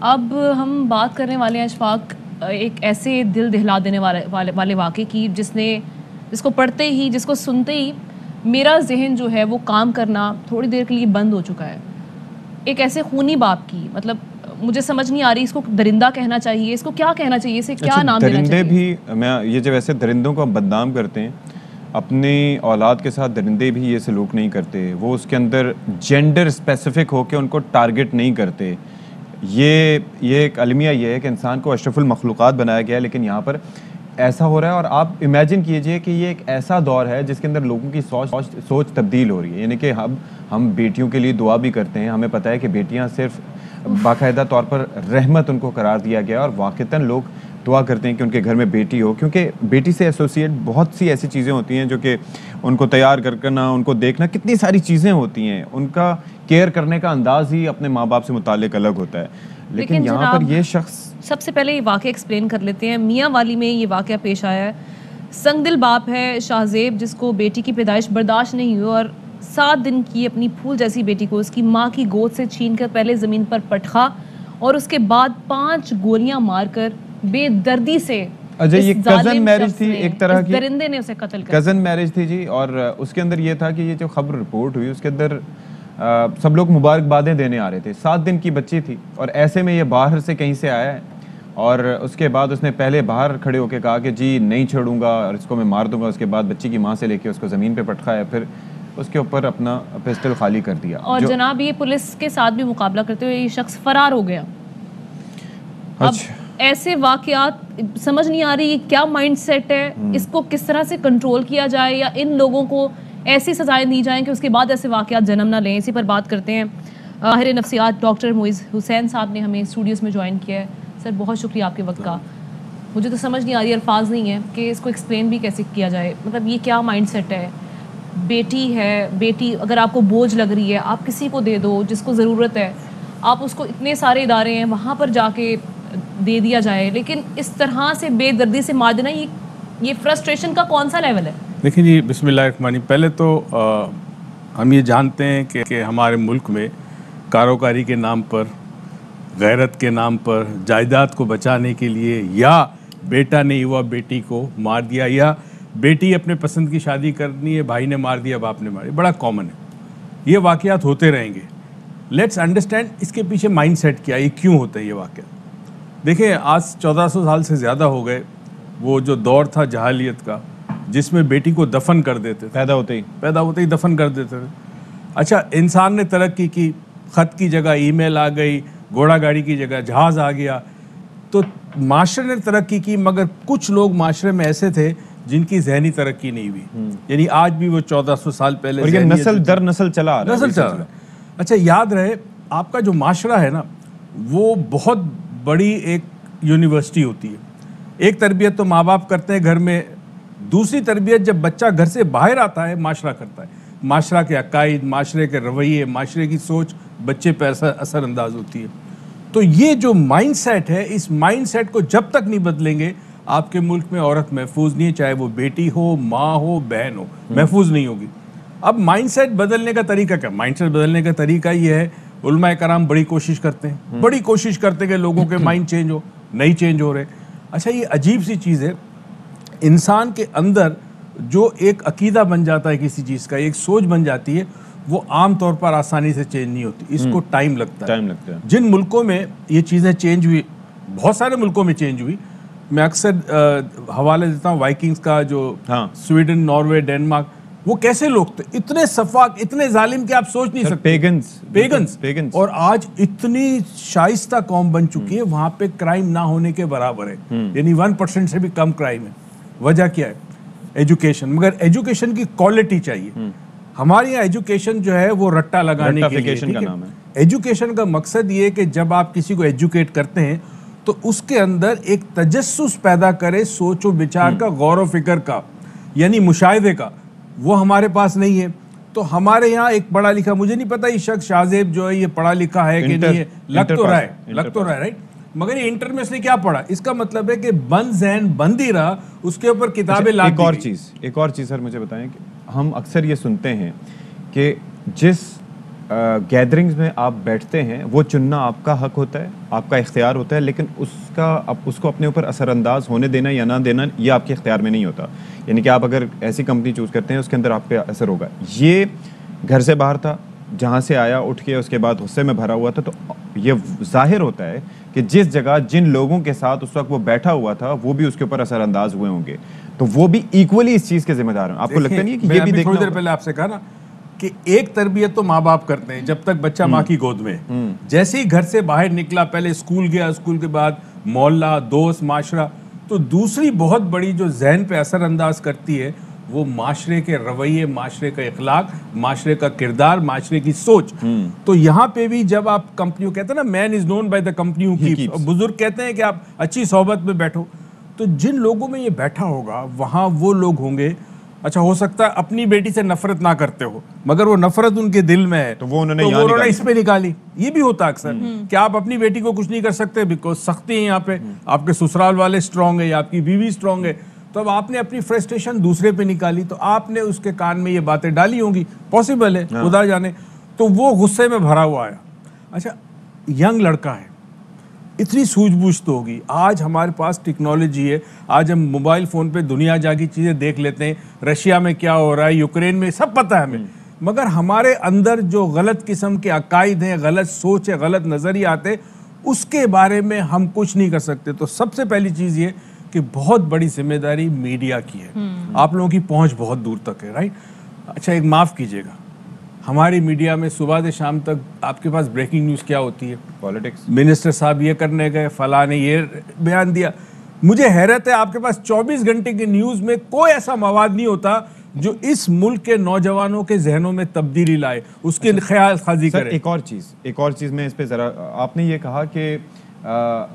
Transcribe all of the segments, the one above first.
اب ہم بات کرنے والے ہیں اشفاق ایک ایسے دل دہلا دینے والے واقعے کی جس کو پڑھتے ہی، جس کو سنتے ہی میرا ذہن جو ہے وہ کام کرنا تھوڑی دیر کے لیے بند ہو چکا ہے. ایک ایسے خونی باپ کی، مطلب مجھے سمجھ نہیں آ رہی اس کو درندہ کہنا چاہیے، اس کو کیا کہنا چاہیے، اسے کیا نام دینا چاہیے. درندے بھی یہ جب ایسے درندوں کو ہم بدنام کرتے ہیں، اپنی اولاد کے ساتھ درندے بھی یہ سلوک نہیں کرتے. وہ اس کے اندر جینڈر اسپیسیفک ہو کے ان کو ٹارگٹ نہیں کرتے. یہ ایک المیہ یہ ہے کہ انسان کو اشرف المخلوقات بنایا گیا ہے، لیکن یہاں پر ایسا ہو رہا ہے. اور آپ امیجن کیجئے کہ یہ ایک ایسا دور ہے جس کے اندر لوگوں کی سوچ تبدیل ہو رہی ہے. یعنی کہ ہم بیٹیوں کے لیے دعا بھی کرتے ہیں، ہمیں پتہ ہے کہ بیٹیاں صرف باقاعدہ طور پر رحمت ان کو قرار دیا گیا، اور واقعتاً لوگ دعا کرتے ہیں کہ ان کے گھر میں بیٹی ہو، کیونکہ بیٹی سے ایسوسیٹ بہت سی ایسی چیزیں ہوتی ہیں جو کہ ان کو تیار کرنا، ان کو دیکھنا، کتنی ساری چیزیں ہوتی ہیں. ان کا کیئر کرنے کا انداز ہی اپنے ماں باپ سے متعلق الگ ہوتا ہے. لیکن یہاں پر یہ شخص، سب سے پہلے یہ واقعہ ایکسپلین کر لیتے ہیں. میاں والی میں یہ واقعہ پیش آیا ہے. سنگ دل باپ ہے شاہزیب، جس کو بیٹی کی پیدائش برداشت نہیں ہوئی اور 7 دن کی اپنی پھول جیسی بیٹی کو اس کی ماں کی گود سے چھین کر پہلے زمین پر پٹخا اور اس کے بعد 5 گولیاں مار کر بے دردی سے یہ کزن میرج تھی، ایک طرح کی درندے نے اسے قتل کر کزن میرج تھی جی. اور اس کے اندر یہ تھا کہ یہ جو خبر رپورٹ ہوئی اس کے اندر سب لوگ مبارکبادیں دینے آ رہے تھے. 7 دن کی بچی تھی اور ایسے میں یہ باہر سے کہیں سے آیا ہے، اور اس کے بعد اس نے پہلے باہر کھڑے ہو کے کہا کہ جی نہیں چھوڑوں گا اور اس کو میں مار دوں گا. اس کے بعد بچی کی ماں سے لے کے اس کو زمین پہ پٹخایا، پھر اس کے اوپر اپنا پسٹل خالی کر دیا. اور جناب یہ پولیس کے ساتھ بھی مقابلہ کرتے ہوئے یہ شخص فرار ہو گیا. اب ایسے واقعات سمجھ نہیں آ رہی یہ کیا مائنڈ سیٹ ہے، اس کو کس طرح سے کنٹرول کیا جائے، یا ان لوگوں کو ایسی سزائیں دی جائیں کہ اس کے بعد ایسے واقعات جنم نہ لیں. اسی پر بات کرتے ہیں. ماہر نفسیات ڈاکٹر معیز حسین صاحب نے ہمیں اسٹوڈیوز میں جوائن کیا ہے. سر بہت شکریہ آپ کے وقت کا. مجھے تو سمجھ نہیں آ رہی، الفاظ نہیں ہے کہ اس کو ایکسپلین بھی کیسے کیا جائے. مطلب یہ کیا مائنڈ سیٹ ہے. بیٹی ہے، بیٹی اگر آپ کو بوجھ لگ رہی ہے آپ کسی کو دے دو جس کو ضرورت ہے. آپ اس کو اتنے سارے ادارے ہیں وہاں پر جا کے دے دیا جائے، لیکن اس طرح سے بے دردی سے مار دینا، یہ فرسٹریشن کا کون سا لیول ہے؟ دیکھیں جی، بسم اللہ الرحمن الرحیم. پہلے تو ہم یہ جانتے ہیں کہ ہمارے ملک میں کاروکاری کے نام پر، غیرت کے نام پر، جائیداد کو بچانے کے لیے یا بیٹا نہیں ہوا بیٹی کو مار دیا، یا بیٹی اپنے پسند کی شادی کرنی ہے بھائی نے مار دیا باپ نے مار دیا، بڑا کامن ہے. یہ واقعات ہوتے رہیں گے. لیٹس انڈرسٹینڈ اس کے پیچھے مائنڈ سیٹ کیا، یہ کیوں ہوتا ہے یہ واقعہ. دیکھیں آج 1400 سال سے زیادہ ہو گئے وہ جو دور تھا جہالیت کا، جس میں بیٹی کو دفن کر دیتے تھے، پیدا ہوتے ہی دفن کر دیتے تھے. اچھا انسان نے ترقی کی، خط کی جگہ ای میل آ گئی، گھوڑا گاڑی کی جگہ جہاز آ گیا، تو معاشرے نے ترقی کی. مگر کچھ لوگ معاشرے میں ایسے تھے جن کی ذہنی ترقی نہیں ہوئی. یعنی آج بھی وہ 1400 سال پہلے اور یہ نسل در نسل چلا آ رہا ہے. اچھا یاد رہے آپ کا جو معاشرہ ہے نا وہ بہت بڑی ایک یونیورسٹی ہوتی ہے. ایک تربیت تو ماں باپ کرتے ہیں گھر میں، دوسری تربیت جب بچہ گھر سے باہر آتا ہے معاشرہ کرتا ہے. معاشرہ کے عقائد، معاشرے کے رویے، معاشرے کی سوچ بچے پہ اثر انداز ہوتی ہے. تو یہ جو مائنڈ سیٹ ہے، اس مائنڈ سیٹ کو جب تک نہیں بدلیں گے آپ کے ملک میں عورت محفوظ نہیں ہے، چاہے وہ بیٹی ہو، ماں ہو، بہن ہو، محفوظ نہیں ہوگی. اب مائنڈ سیٹ بدلنے کا طریقہ کیا؟ مائنڈ سیٹ بدلنے کا طریقہ یہ ہے، علماء کرام بڑی کوشش کرتے ہیں، بڑی کوشش کرتے ہیں کہ لوگوں کے مائنڈ چینج ہو، نہیں چینج ہو رہے. اچھا یہ عجیب سی چیز ہے، انسان کے اندر جو ایک عقیدہ بن جاتا ہے کسی چیز کا، ایک سوچ بن جاتی ہے، وہ عام طور پر آسانی سے چینج نہیں ہوتی، اس کو ٹائم لگتا ہے. جن ملکوں میں یہ چیزیں چینج ہوئی، بہت سارے ملکوں میں چینج ہوئی. میں اکثر حوالے دیتا ہوں وائکنگز کا، جو سویڈن، ناروے، ڈینمارک، وہ کیسے لوگ تھے، اتنے سفاک، اتنے ظالم کہ آپ سوچ نہیں سکتے. پیگنز. اور آج اتنی شائستہ قوم بن چکی ہے، وہاں پہ کرائم نہ ہونے کے برابر ہے. یعنی 1% سے بھی کم کرائم ہے. وجہ کیا ہے؟ ایجوکیشن. مگر ایجوکیشن کی کوالٹی چاہیے. ہمارے یہاں ایجوکیشن جو ہے وہ رٹا لگانے کے لیے. ایجوکیشن کا مقصد یہ ہے کہ جب آپ کسی کو ایجوکیٹ کرتے ہیں تو اس کے اندر ایک تجسس پیدا کرے، سوچ و بچار کا، غور و فکر کا، یعنی مشاہدے کا. وہ ہمارے پاس نہیں ہے. تو ہمارے یہاں ایک پڑھا لکھا، مجھے نہیں پتا یہ شخص شاہزیب جو ہے یہ پڑھا لکھا ہے کہ نہیں ہے، لگ تو رہا ہے رائٹ. مگر یہ انٹر میں اس نے کیا پڑھا؟ اس کا مطلب ہے کہ بند ذہن بند ہی رہا، اس کے اوپر کتابیں لا. ایک اور چیز سر مجھے بتائیں کہ ہم اکثر یہ سنتے ہیں کہ جس گیدرنگز میں آپ بیٹھتے ہیں وہ چننا آپ کا حق ہوتا ہے, آپ کا اختیار ہوتا ہے, لیکن اس کو اپنے اوپر اثر انداز ہونے دینا یا نہ دینا یہ آپ کے اختیار میں نہیں ہوتا. یعنی کہ آپ اگر ایسی کمپنی چوز کرتے ہیں اس کے اندر آپ پہ اثر ہوگا. یہ گھر سے باہر تھا, جہاں سے آیا اٹھ کے اس کے بعد غصے میں بھرا ہوا تھا, تو یہ ظاہر ہوتا ہے کہ جس جگہ جن لوگوں کے ساتھ اس وقت وہ بیٹھا ہوا تھا وہ بھی اس کے اوپر اثر انداز ہوئے ہوں گے, تو وہ بھی ایکولی اس چیز کے ذمہ دار ہیں. آپ کو لگتا نہیں ہے کہ یہ بھی دیکھنا؟ تھوڑی دیر پہلے آپ سے کہا نا کہ ایک تربیت تو ماں باپ کرتے ہیں جب تک بچہ ماں کی گود میں, جیسے ہی گھر سے باہر نکلا, پہلے اسکول گیا, اسکول کے بعد محلہ, دوست, معاشرہ, تو دوسری بہت بڑی جو ذہن پہ اثر انداز کرتی ہے وہ معاشرے کے رویے, معاشرے کا اخلاق, معاشرے کا کردار, معاشرے کی سوچ. تو یہاں پہ بھی جب آپ کمپنیوں کہتے ہیں نا man is known by the company he keeps, بزرگ کہتے ہیں کہ آپ اچھی صحبت میں بیٹھو, تو جن لوگوں میں یہ بیٹھا ہوگا وہاں وہ لوگ ہوں گے, اچھا ہو سکتا ہے اپنی بیٹی سے نفرت نہ کرتے ہو مگر وہ نفرت ان کے دل میں ہے, تو وہ انہوں نے اس پہ نکالی. یہ بھی ہوتا اکثر کہ آپ اپنی بیٹی کو کچھ نہیں کر سکتے بیکاز سختی ہے یہاں پہ, آپ کے سسرال والے اسٹرانگ ہے یا آپ کی بیوی اسٹرانگ ہے, تو اب آپ نے اپنی فرسٹریشن دوسرے پہ نکالی, تو آپ نے اس کے کان میں یہ باتیں ڈالی ہوں گی, پاسبل ہے, خدا جانے, تو وہ غصے میں بھرا ہوا آیا. اچھا ینگ لڑکا ہے, اتنی سوجھ بوجھ تو ہوگی, آج ہمارے پاس ٹیکنالوجی ہے, آج ہم موبائل فون پہ دنیا جا کی چیزیں دیکھ لیتے ہیں, رشیا میں کیا ہو رہا ہے, یوکرین میں, سب پتہ ہے ہمیں, مگر ہمارے اندر جو غلط قسم کے عقائد ہیں, غلط سوچ ہے, غلط نظریات ہیں, اس کے بارے میں ہم کچھ نہیں کر سکتے. تو سب سے پہلی چیز یہ کہ بہت بڑی ذمہ داری میڈیا کی ہے, آپ لوگوں کی پہنچ بہت دور تک ہے, رائٹ. اچھا ایک معاف کیجیے گا, ہماری میڈیا میں صبح سے شام تک آپ کے پاس بریکنگ نیوز کیا ہوتی ہے؟ پالیٹکس, منسٹر صاحب یہ کرنے گئے, فلاں نے یہ بیان دیا. مجھے حیرت ہے آپ کے پاس 24 گھنٹے کی نیوز میں کوئی ایسا مواد نہیں ہوتا جو اس ملک کے نوجوانوں کے ذہنوں میں تبدیلی لائے, اس کے خیال سازی کرے. ایک اور چیز میں اس پہ ذرا, آپ نے یہ کہا کہ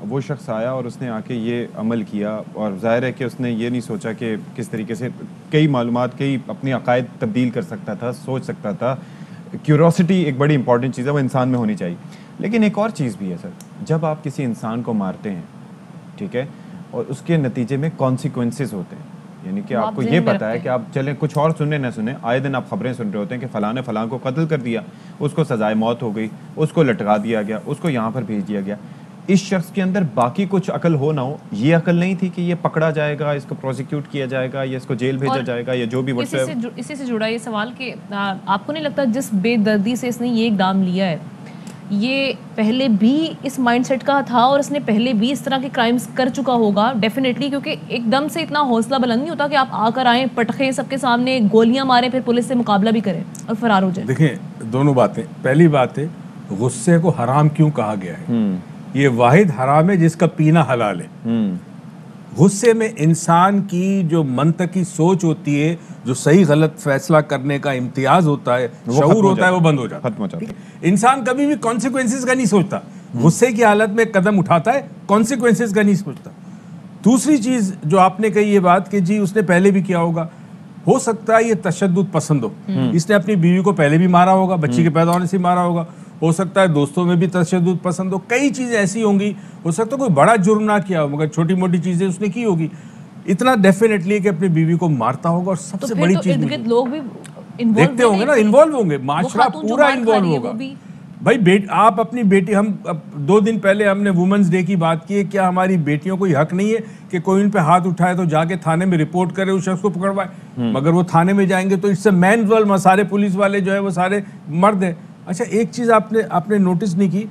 وہ شخص آیا اور اس نے آ کے یہ عمل کیا, اور ظاہر ہے کہ اس نے یہ نہیں سوچا کہ کس طریقے سے کئی معلومات, کئی اپنی عقائد تبدیل کر سکتا تھا, سوچ سکتا تھا. کیوروسٹی ایک بڑی امپورٹنٹ چیز ہے, وہ انسان میں ہونی چاہیے. لیکن ایک اور چیز بھی ہے سر, جب آپ کسی انسان کو مارتے ہیں, ٹھیک ہے, اور اس کے نتیجے میں کانسیکوینسز ہوتے ہیں, یعنی کہ آپ کو یہ پتا ہے کہ آپ چلیں کچھ اور سنیں نہ سنیں, آئے دن آپ خبریں سن رہے ہوتے ہیں کہ فلاں نے فلاں کو قتل کر دیا, اس کو سزائے موت ہو گئی, اس کو لٹکا دیا گیا, اس کو یہاں پر بھیج دیا گیا. اس شخص کے اندر باقی کچھ عقل ہو نہ ہو, یہ عقل نہیں تھی کہ یہ پکڑا جائے گا, اس کو پروسیکیوٹ کیا جائے گا, یا اس کو جیل بھیجا جائے گا, یا جو بھی. اسی سے جڑا یہ سوال کہ آپ کو نہیں لگتا جس بے دردی سے اس نے یہ اقدام لیا ہے, یہ پہلے بھی اس مائنڈ سیٹ کا تھا اور اس نے پہلے بھی اس طرح کے کرائمز کر چکا ہوگا ڈیفینیٹلی, کیونکہ ایک دم سے اتنا حوصلہ بلند نہیں ہوتا کہ آپ آ کر آئیں, پٹخیں سب کے سامنے, گولیاں ماریں, پھر پولیس سے مقابلہ بھی کریں اور فرار ہو جائیں. دیکھیں دونوں باتیں, پہلی بات ہے غصے کو حرام کیوں کہا گیا ہے, یہ واحد حرام ہے جس کا پینا حلال ہے. غصے میں انسان کی جو منطقی سوچ ہوتی ہے, جو صحیح غلط فیصلہ کرنے کا امتیاز ہوتا ہے, شعور ہوتا ہے, وہ بند ہو جاتا ہے. انسان کبھی بھی کانسیکوینسز کا نہیں سوچتا, غصے کی حالت میں قدم اٹھاتا ہے, کانسیکوینسز کا نہیں سوچتا. دوسری چیز جو آپ نے کہی یہ بات کہ جی اس نے پہلے بھی کیا ہوگا, ہو سکتا ہے یہ تشدد پسند ہو, اس نے اپنی بیوی کو پہلے بھی مارا ہوگا, بچی کے پیدا ہونے سے مارا ہوگا, ہو سکتا ہے دوستوں میں بھی تشدد پسند ہو, کئی چیزیں ایسی ہوں گی, ہو سکتا ہے کوئی بڑا جرم نہ کیا ہو مگر چھوٹی موٹی چیزیں اس نے کی ہوگی. اتنا ڈیفینیٹلی کہ اپنی بیوی کو مارتا ہوگا. اور سب سے بڑی چیز لوگ بھی دیکھتے ہوں گے نا, انوالو ہوں گے, معاشرہ پورا انوالو ہوگا. بھائی آپ اپنی بیٹی, ہم 2 دن پہلے ہم نے وومنس ڈے کی بات کی ہے, کیا ہماری بیٹیوں کو حق نہیں ہے کہ کوئی ان پہ ہاتھ اٹھائے تو جا کے تھانے میں رپورٹ کرے, اس شخص کو پکڑوائے؟ مگر وہ تھانے میں جائیں گے تو اس سے مین ورلڈ, سارے پولیس والے جو ہے وہ سارے مرد ہیں. اچھا ایک چیز آپ نے نوٹس نہیں کی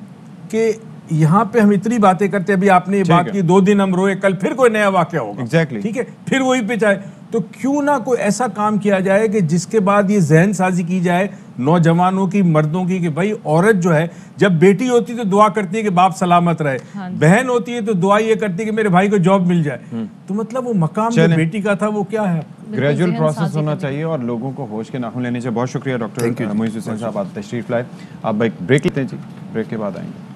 کہ یہاں پہ ہم اتنی باتیں کرتے, ابھی آپ نے یہ بات کی 2 دن ہم روئے, کل پھر کوئی نیا واقعہ ہوگا, ٹھیک ہے, پھر وہی پہ جائے. تو کیوں نہ کوئی ایسا کام کیا جائے کہ جس کے بعد یہ ذہن سازی کی جائے نوجوانوں کی, مردوں کی, کہ بھائی عورت جو ہے جب بیٹی ہوتی تو دعا کرتی ہے کہ باپ سلامت رہے, بہن ہوتی ہے تو دعا یہ کرتی ہے کہ میرے بھائی کو جاب مل جائے. تو مطلب وہ مقام جو بیٹی کا تھا وہ کیا ہے, گریجول پروسیس ہونا چاہیے اور لوگوں کو ہوش کے ناخن لینے چاہیے. بہت شکریہ ڈاکٹر معیز حسین صاحب, آپ تشریف لائے. آپ ایک بریک لیتے ہیں جی, بریک کے بعد آئیں گے.